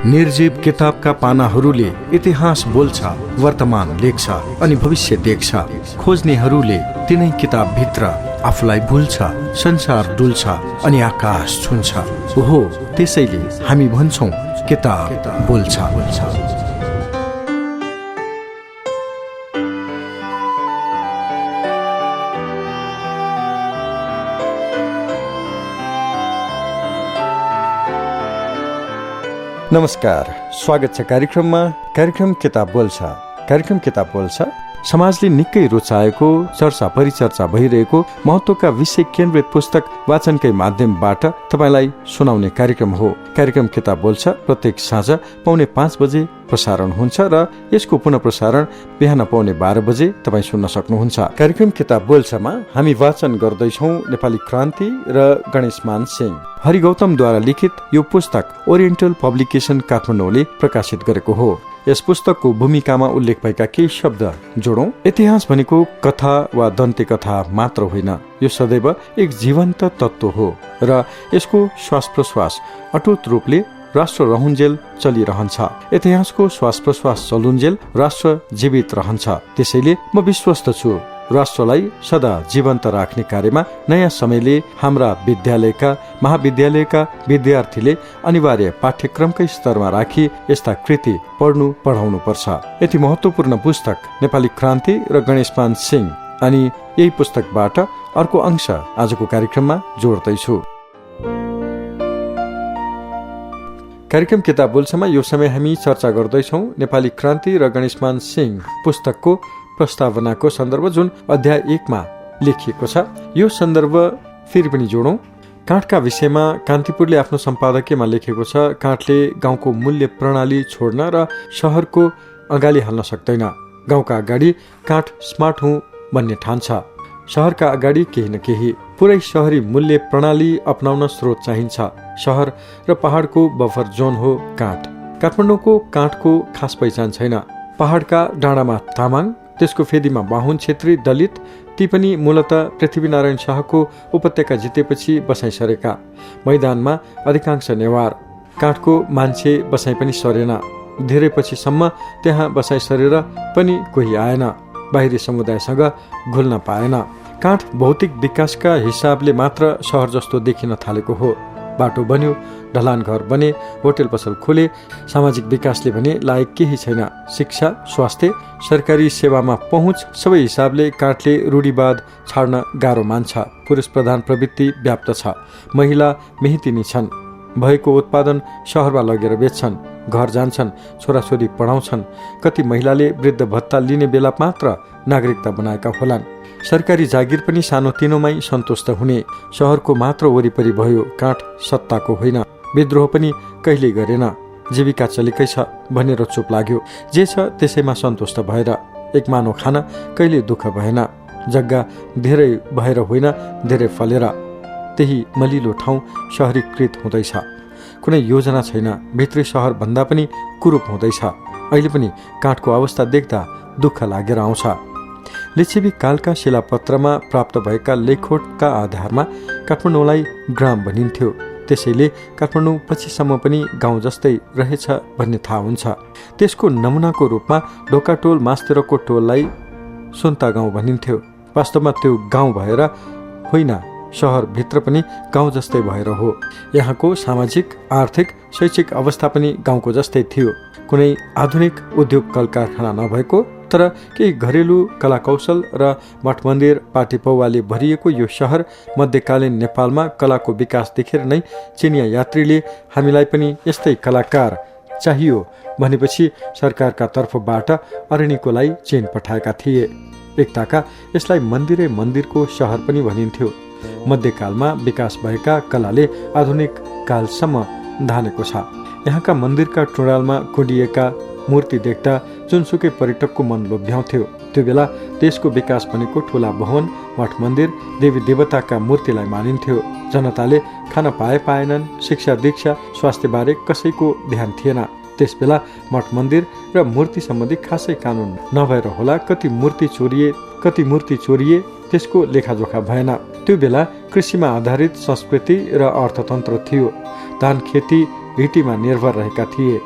निर्जीव किताबका पानाहरूले इतिहास बोल्छ, वर्तमान लेख्छ अनि भविष्य देख्छ। खोज्नेहरूले तिनै किताबभित्र आफूलाई भुल्छ, संसार डुल्छ अनि आकाश छुन्छ। ओहो, त्यसैले हामी भन्छौं किताब बोल्छ। नमस्कार, स्वागत छ कार्यक्रम किताब बोल्छ। कार्यक्रम किताब बोल्छ समाजले निकै रुचाएको, चर्चा परिचर्चा भइरहेको महत्त्वका विषय केन्द्रित पुस्तक वाचनकै माध्यमबाट तपाईलाई सुनाउने कार्यक्रम हो। कार्यक्रम किताब बोल्छ प्रत्येक साँझ 4:45 बजे प्रसारण हुन्छ र यसको पुनः प्रसारण बिहान 12:15 बजे तपाईँ सुन्न सक्नुहुन्छ। कार्यक्रम किताब बोल्छमा हामी वाचन गर्दैछौँ नेपाली क्रान्ति र गणेशमान सिंह। हरि गौतमद्वारा लिखित यो पुस्तक ओरिएन्टल पब्लिकेसन काठमाडौँले प्रकाशित गरेको हो। यस पुस्तकको भूमिकामा उल्लेख भएका केही शब्द जोडौं। इतिहास भनेको कथा वा दन्ते कथा मात्र होइन, यो सदैव एक जीवन्त तत्त्व हो र यसको श्वास प्रश्वास अटुट रूपले राष्ट्र रहुन्जेल चलिरहन्छ। इतिहासको श्वास प्रश्वास चलुन्जेल राष्ट्र जीवित रहन्छ। त्यसैले म विश्वस्त छु राष्ट्रलाई सदा जीवन्त राख्ने कार्यमा नयाँ समयले हाम्रा विद्यालयका महाविद्यालयका विद्यार्थीले अनिवार्य पाठ्यक्रमकै स्तरमा राखी यस्ता कृति पढाउनु पर्छ। यति महत्त्वपूर्ण पुस्तक नेपाली क्रान्ति र गणेशमान सिंह, अनि यही पुस्तकबाट अर्को अंश आजको कार्यक्रममा जोड्दैछु। कार्यक्रम किताब बोल्छमा यो समय हामी चर्चा गर्दैछौँ नेपाली क्रान्ति र गणेशमान सिंह पुस्तकको प्रस्तावनाको सन्दर्भ जुन अध्याय 1 मा लेखिएको छ। यो सन्दर्भ फेरि पनि जोडौं। काठका विषयमा कान्तिपुरले आफ्नो सम्पादकीयमा लेखेको छ, काठले गाउँको मूल्य प्रणाली छोड्न र शहरको अगाडि हाल्न सक्दैन। गाउँका अगाडि काठ स्मार्ट हुँ भन्ने ठान्छ, शहरका अगाडि केही न केही पुरै शहरी मूल्य प्रणाली अपनाउन स्रोत चाहिन्छ। शहर र पहाडको बफर जोन हो काठ। काठमाडौँको काठको खास पहिचान छैन। पहाडका डाँडामा तामाङ, त्यसको फेदीमा बाहुन क्षेत्री दलित, ती पनि मूलतः पृथ्वीनारायण शाहको उपत्यका जितेपछि बसाइ सरेका। मैदानमा अधिकांश नेवार। काठको मान्छे बसाइ पनि सरेन। धेरै पछिसम्म त्यहाँ बसाइ सरेर पनि कोही आएन, बाहिरी समुदायसँग घुल्न पाएन। काठ भौतिक विकासका हिसाबले मात्र सहर जस्तो देखिन थालेको हो। बाटो बन्यो, ढलान घर बने, होटल पसल खोले, सामाजिक विकासले भने लायक केही छैन। शिक्षा, स्वास्थ्य, सरकारी सेवामा पहुँच सबै हिसाबले काठले रूढिवाद छाड्न गाह्रो मान्छ। पुरुष प्रधान प्रवृत्ति व्याप्त छ। महिला मेहतिनी छन्। भएको उत्पादन शहरमा लगेर बेच्छन्, घर जान्छन्, छोराछोरी पढाउँछन्। कति महिलाले वृद्ध भत्ता लिने बेला मात्र नागरिकता बनाएका होलान्। सरकारी जागिर पनि सानो तिनोमै सन्तुष्ट हुने। शहरको मात्र वरिपरि भयो, काठ सत्ताको होइन। विद्रोह पनि कहिले गरेन, जीविका चलेकै छ भनेर चुप लाग्यो। जे छ त्यसैमा सन्तुष्ट भएर एक मानो खान कहिले दुःख भएन। जग्गा धेरै भएर होइन, धेरै फलेर त्यही मलिलो ठाउँ शहरीकृत हुँदैछ। कुनै योजना छैन। भित्री सहर भन्दा पनि कुरूप हुँदैछ। अहिले पनि काठको अवस्था देख्दा दुःख लागेर आउँछ। लिच्छवी कालका शिलापत्रमा प्राप्त भएका लेखोटका आधारमा काठमाडौँलाई ग्राम भनिन्थ्यो। त्यसैले काठमाडौँ पछिसम्म पनि गाउँ जस्तै रहेछ भन्ने थाहा हुन्छ। त्यसको नमुनाको रूपमा ढोकाटोल मास्तिरको टोललाई सुन्ता गाउँ भनिन्थ्यो। वास्तवमा त्यो गाउँ भएर होइन, सहरभित्र पनि गाउँ जस्तै भएर हो। यहाँको सामाजिक, आर्थिक, शैक्षिक अवस्था पनि गाउँको जस्तै थियो। कुनै आधुनिक उद्योग कल कारखाना नभएको, तर केही घरेलु कला कौशल र मठ मन्दिर पाटी पौवाले भरिएको यो शहर मध्यकालीन नेपालमा कलाको विकास देखेर नै चिनिया यात्रीले हामीलाई पनि यस्तै कलाकार चाहियो भनेपछि सरकारका तर्फबाट अरणिकोलाई चीन पठाएका थिए। एकताका यसलाई मन्दिरै मन्दिरको शहर पनि भनिन्थ्यो। मध्यकालमा विकास भएका कलाले आधुनिक कालसम्म धानेको छ। यहाँका मन्दिरका टुँडालमा कुँडिएका मूर्ति देख्दा जुनसुकै पर्यटकको मन लोभ्याउँथ्यो। त्यो बेला देशको विकास भनेको ठुला भवन, मठ मन्दिर, देवी देवताका मूर्तिलाई मानिन्थ्यो। जनताले खान पाएनन्। शिक्षा, दीक्षा, स्वास्थ्यबारे कसैको ध्यान थिएन। त्यसबेला मठ मन्दिर र मूर्ति सम्बन्धी खासै कानुन नभएर होला कति मूर्ति चोरिए त्यसको लेखाजोखा भएन। त्यो बेला कृषिमा आधारित संस्कृति र अर्थतन्त्र थियो। धान खेती भिटीमा निर्भर रहेका थिए।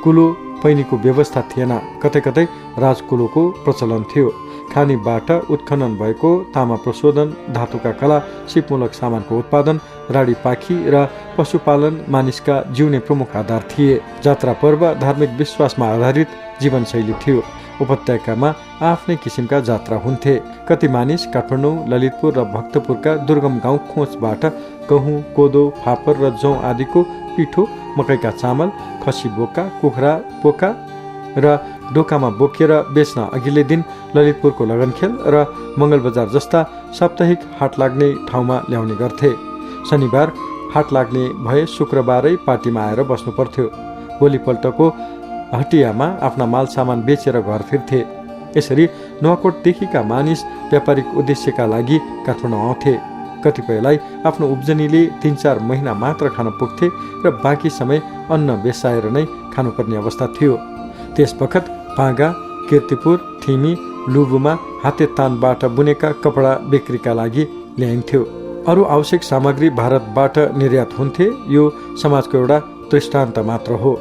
कुलो पैनीको व्यवस्था थिएन, कतै कतै राजकुलोको प्रचलन थियो। खानीबाट उत्खनन भएको तामा प्रशोधन, धातुका कला, सिपमूलक सामानको उत्पादन, राडी पाखी र पशुपालन मानिसका जिउने प्रमुख आधार थिए। जात्रा पर्व धार्मिक विश्वासमा आधारित जीवनशैली थियो। उपत्यकामा आफ्नै किसिमका जात्रा हुन्थे। कति मानिस काठमाडौँ, ललितपुर र भक्तपुरका दुर्गम गाउँ खोजबाट गहुँ, कोदो, फापर र जौँ आदिको पिठो, मकैका चामल, खसी बोका, कुखुरा पोका र डोकामा बोकेर बेच्न अघिल्लै दिन ललितपुरको लगनखेल र मङ्गलबजार जस्ता साप्ताहिक हाट लाग्ने ठाउँमा ल्याउने गर्थे। शनिबार हाट लाग्ने भए शुक्रबारै पार्टीमा आएर बस्नु पर्थ्यो। भोलिपल्टको हटियामा आफ्ना माल सामान बेचेर घर फिर्थे। यसरी नुवाकोटदेखिका मानिस व्यापारिक उद्देश्यका लागि काठमाडौँ आउँथे। कतिपयलाई आफ्नो उब्जनीले 3-4 महिना मात्र खान पुग्थे र बाँकी समय अन्न बेसाएर नै खानुपर्ने अवस्था थियो। त्यस बखत पागा, किर्तिपुर, ठिमी, लुबुमा हाते तानबाट बुनेका कपडा बिक्रीका लागि ल्याइन्थ्यो। अरू आवश्यक सामग्री भारतबाट निर्यात हुन्थे। यो समाजको एउटा दृष्टान्त मात्र हो।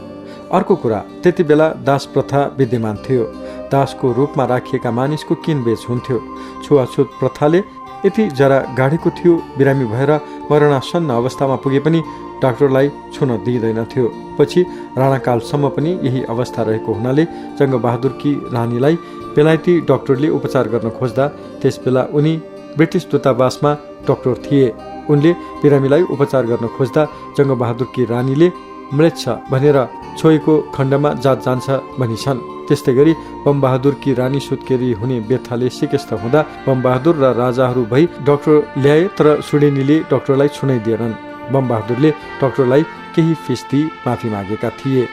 अर्को कुरा, त्यति बेला दास प्रथा विद्यमान थियो। दासको रूपमा राखिएका मानिसको किनबेच हुन्थ्यो। छुवाछुत प्रथाले यति जरा गाडेको थियो, बिरामी भएर मरणासन्न अवस्थामा पुगे पनि डाक्टरलाई छुन दिइँदैनथ्यो। पछि राणाकालसम्म पनि यही अवस्था रहेको हुनाले जङ्गबहादुरकी रानीलाई बेलायती डाक्टरले उपचार गर्न खोज्दा त्यसबेला उनी ब्रिटिस दूतावासमा डाक्टर थिए। उनले बिरामीलाई उपचार गर्न खोज्दा जङ्गबहादुरकी रानीले मृत छ भनेर छोएको खण्डमा जात जान्छ भनिछन्। त्यस्तै गरी बमबहादुरकी रानी सुत्केरी हुने व्यथाले सिकेस्त हुँदा बमबहादुर र राजाहरू भई डाक्टर ल्याए, तर सुडेनीले डाक्टरलाई छुनै दिएनन्। बमबहादुरले डाक्टरलाई केही फिस दिई माफी मागेका थिए।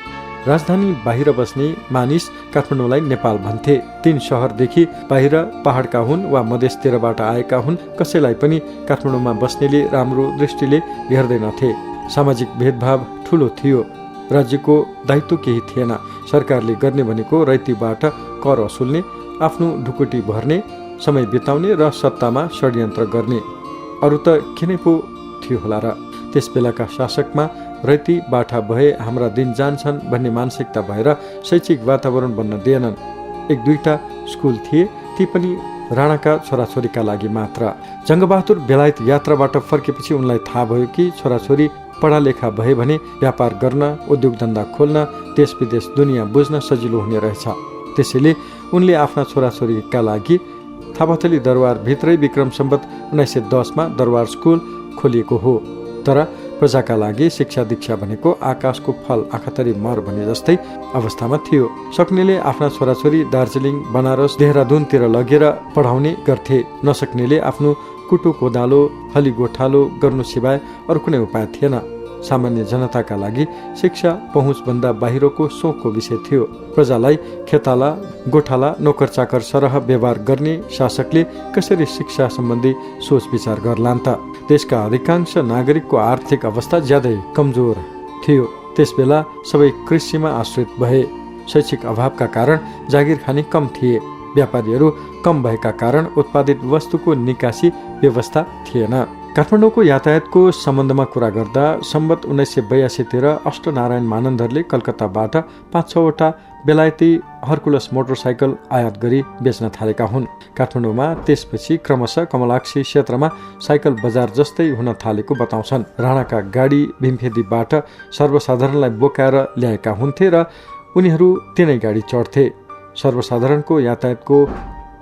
राजधानी बाहिर बस्ने मानिस काठमाडौँलाई नेपाल भन्थे। 3 शहरदेखि बाहिर पहाडका हुन् वा मधेसतिरबाट आएका हुन्, कसैलाई पनि काठमाडौँमा बस्नेले राम्रो दृष्टिले हेर्दैनथे। सामाजिक भेदभाव ठुलो थियो। राज्यको दायित्व केही थिएन। सरकारले गर्ने भनेको रैतीबाट कर असुल्ने, आफ्नो ढुकुटी भर्ने, समय बिताउने र सत्तामा षड्यन्त्र गर्ने। अरू त किन पो थियो होला र? त्यस बेलाका शासकमा रैती बाठा भए हाम्रा दिन जान्छन् भन्ने मानसिकता भएर शैक्षिक वातावरण बन्न दिएनन्। 1-2टा स्कुल थिए, ती पनि राणाका छोराछोरीका लागि मात्र। जङ्गबहादुर बेलायत यात्राबाट फर्केपछि उनलाई थाहा भयो कि छोराछोरी पढालेखा भए भने व्यापार गर्न, उद्योग धन्दा खोल्न, देश विदेश दुनियाँ बुझ्न सजिलो हुने रहेछ। त्यसैले उनले आफ्ना छोराछोरीका लागि थापाथली दरबारभित्रै विक्रम सम्वत 1910मा दरबार स्कुल खोलिएको हो। तर प्रजाका लागि शिक्षा दीक्षा भनेको आकाशको फल आँखातरी मर भने जस्तै अवस्थामा थियो। सक्नेले आफ्ना छोराछोरी दार्जिलिङ, बनारस, देहरादुनतिर लगेर पढाउने गर्थे। नसक्नेले आफ्नो कुटो कोदालो, हली गोठालो गर्नु सिवाय अरू कुनै उपाय थिएन। सामान्य जनताका लागि शिक्षा पहुँचभन्दा बाहिरको शोकको विषय थियो। प्रजालाई खेताला, गोठाला, नोकर चाकर सरह व्यवहार गर्ने शासकले कसरी शिक्षा सम्बन्धी सोच विचार गर्लान् त? देशका अधिकांश नागरिकको आर्थिक अवस्था ज्यादै कमजोर थियो। त्यसबेला सबै कृषिमा आश्रित भए। शैक्षिक अभावका कारण जागिर खाने कम थिए। व्यापारीहरू कम भएका कारण उत्पादित वस्तुको निकासी व्यवस्था थिएन। काठमाडौँको यातायातको सम्बन्धमा कुरा गर्दा सम्वत 1982तिर अष्टनारायण मानन्दरले कलकत्ताबाट 5-6वटा बेलायती हर्कुलस मोटरसाइकल आयात गरी बेच्न थालेका हुन्। काठमाडौँमा त्यसपछि क्रमशः कमलाक्षी क्षेत्रमा साइकल बजार जस्तै हुन थालेको बताउँछन्। राणाका गाडी भीमफेदीबाट सर्वसाधारणलाई बोकाएर ल्याएका हुन्थे र उनीहरू तिनै गाडी चढ्थे। सर्वसाधारणको यातायातको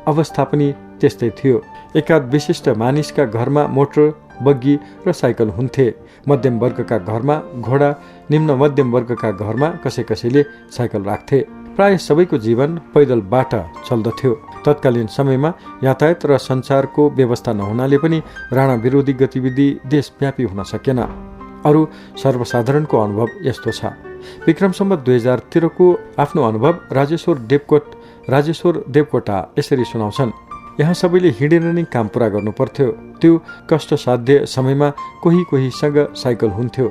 अवस्था पनि त्यस्तै थियो। एकाध विशिष्ट मानिसका घरमा मोटर, बग्गी र साइकल हुन्थे। मध्यम वर्गका घरमा घोडा, निम्न मध्यम वर्गका घरमा कसैले साइकल राख्थे। प्राय सबैको जीवन पैदलबाट चल्दथ्यो। तत्कालीन समयमा यातायात र सञ्चारको व्यवस्था नहुनाले पनि राणा विरोधी गतिविधि देशव्यापी हुन सकेन। अरू सर्वसाधारणको अनुभव यस्तो छ। विक्रम सम्वत 2000तिरको आफ्नो अनुभव राजेश्वर देवकोटा यसरी सुनाउँछन्। यहाँ सबैले हिँडेर नै काम पुरा गर्नु पर्थ्यो। त्यो कष्टसाध्य समयमा कोहीसँग साइकल हुन्थ्यो।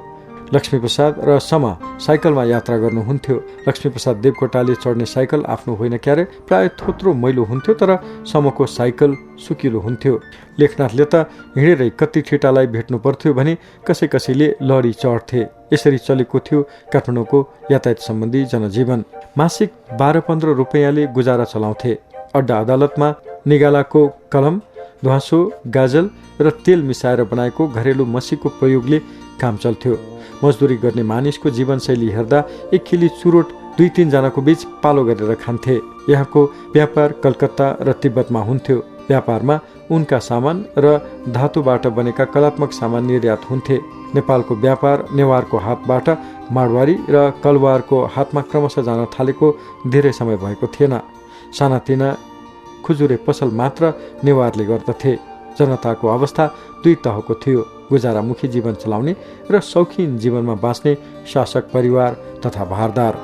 लक्ष्मीप्रसाद र सम साइकलमा यात्रा गर्नुहुन्थ्यो। लक्ष्मीप्रसाद देवकोटाले चढ्ने साइकल आफ्नो होइन क्यारे, प्राय थोत्रो मैलो हुन्थ्यो, तर समको साइकल सुकिलो हुन्थ्यो। लेखनाथले त हिँडेरै कति ठिटालाई भेट्नु पर्थ्यो भने कसैले लडी चढ्थे। यसरी चलेको थियो काठमाडौँको यातायात सम्बन्धी जनजीवन। मासिक 12-15 रुपियाँले गुजारा चलाउँथे। अड्डा अदालतमा निगालाको कलम, ध्वाँसो, गाजल र तेल मिसाएर बनाएको घरेलु मसीको प्रयोगले काम चल्थ्यो। मजदुरी गर्ने मानिसको जीवनशैली हेर्दा एक खिली चुरोट 2-3 जनाको बीच पालो गरेर खान्थे। यहाँको व्यापार कलकत्ता र तिब्बतमा हुन्थ्यो। व्यापारमा उनका सामान र धातुबाट बनेका कलात्मक सामान निर्यात हुन्थे। नेपालको व्यापार नेवारको हातबाट माडवारी र कलवारको हातमा क्रमशः जान थालेको धेरै समय भएको थिएन। सानातिना खुजुरे पसल मात्र नेवारले गर्दथे। जनताको अवस्था 2 तहको थियो, गुजारामुखी जीवन चलाउने र शौखिन जीवनमा बाँच्ने शासक परिवार तथा भारदार।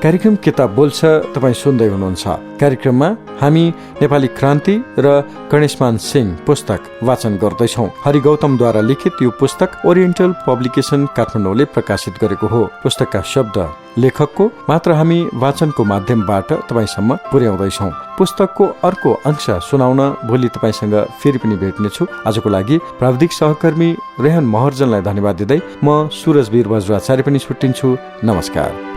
कार्यक्रम किताब बोल्छ तपाईँ सुन्दै हुनुहुन्छ। कार्यक्रममा हामी नेपाली क्रान्ति र गणेशमान सिंह पुस्तक वाचन गर्दैछौँ। हरि गौतमद्वारा लिखित यो पुस्तक ओरिएन्टल पब्लिकेसन काठमाडौँले प्रकाशित गरेको हो। पुस्तकका शब्द लेखकको मात्र हामी वाचनको माध्यमबाट तपाईँसम्म पुर्याउँदैछौँ। पुस्तकको अर्को अंश सुनाउन भोलि तपाईँसँग फेरि पनि भेट्नेछु। आजको लागि प्राविधिक सहकर्मी रेहन महर्जनलाई धन्यवाद दिँदै म सुरज वीर बज्राचार्य पनि छुट्टिन्छु। नमस्कार।